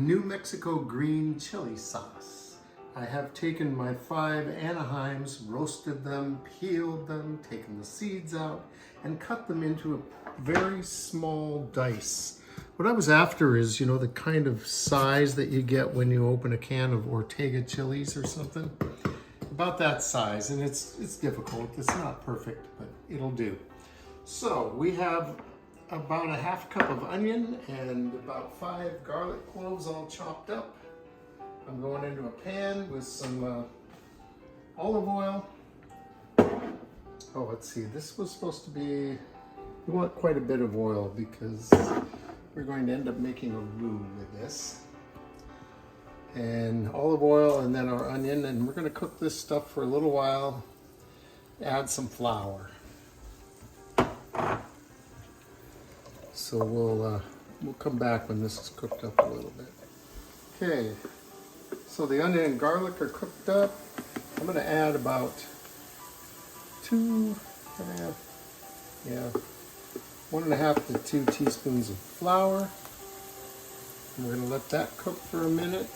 New Mexico green chili sauce. I have taken my 5 Anaheims, roasted them, peeled them, taken the seeds out, and cut them into a very small dice. What I was after is, you know, the kind of size that you get when you open a can of Ortega chilies or something. About that size, and it's difficult. It's not perfect, but it'll do. So we have about a half cup of onion and about 5 garlic cloves all chopped up. I'm going into a pan with some olive oil. Oh, let's see, this was supposed to be, we want quite a bit of oil because we're going to end up making a roux with this. And olive oil and then our onion, and we're going to cook this stuff for a little while. Add some flour. So we'll come back when this is cooked up a little bit. Okay, so the onion and garlic are cooked up. I'm going to add about 1.5 to 2 teaspoons of flour. And we're going to let that cook for a minute.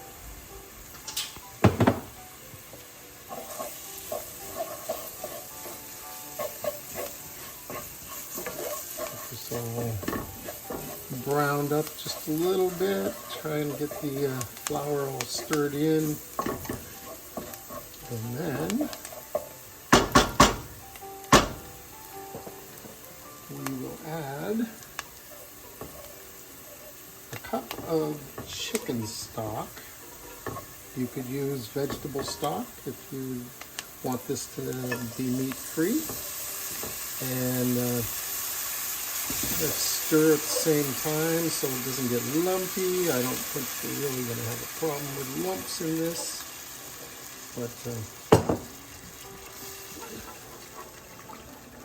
This all browned up just a little bit. Try and get the flour all stirred in. And then we will add a cup of chicken stock. You could use vegetable stock if you want this to be meat-free. And let's stir at the same time so it doesn't get lumpy. I don't think we're really going to have a problem with lumps in this. But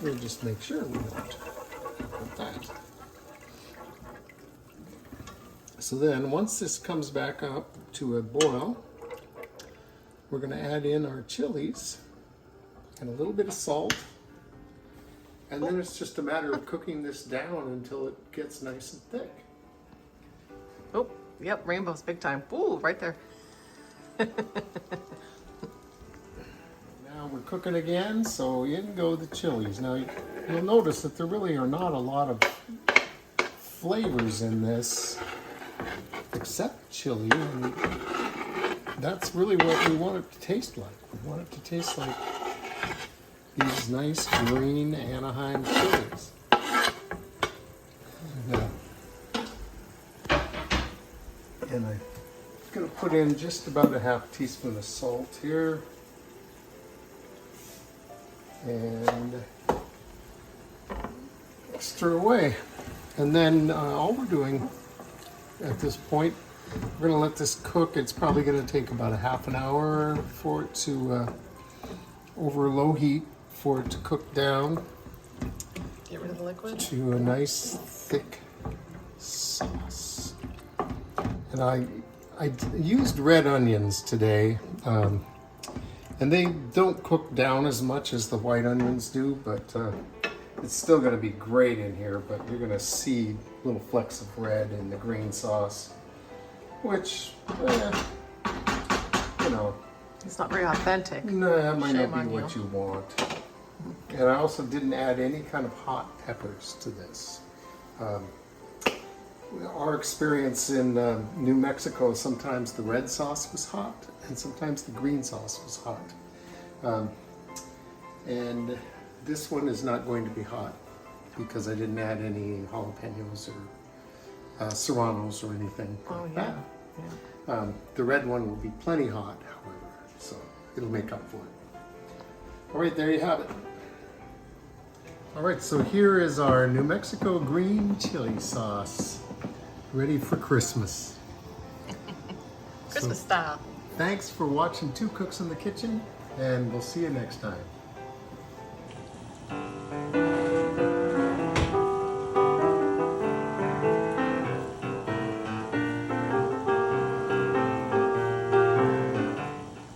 we'll just make sure we don't. Like that. So then once this comes back up to a boil, we're going to add in our chilies and a little bit of salt. And then it's just a matter of cooking this down until it gets nice and thick. Oh, yep, rainbows big time. Ooh, right there. Now we're cooking again, so in go the chilies. Now you'll notice that there really are not a lot of flavors in this except chili, and that's really what we want it to taste like. We want it to taste like these nice green Anaheim chilies. And I'm going to put in just about a ½ teaspoon of salt here. And stir away. And then all we're doing at this point, we're going to let this cook. It's probably going to take about a half an hour for it to, over low heat, for it to cook down. Get rid of the liquid. To a nice thick sauce. And I used red onions today. And they don't cook down as much as the white onions do, but it's still going to be great in here. But you're going to see little flecks of red in the green sauce, which, you know, it's not very authentic. No, that might Shame not be on what you. you want. And I also didn't add any kind of hot peppers to this. Our experience in New Mexico, sometimes the red sauce was hot and sometimes the green sauce was hot. And this one is not going to be hot because I didn't add any jalapenos or serranos or anything like that. Yeah. The red one will be plenty hot, however, so it'll make up for it. All right, there you have it. All right, so here is our New Mexico green chili sauce, ready for Christmas. Christmas style. Thanks for watching Two Cooks in the Kitchen, and we'll see you next time.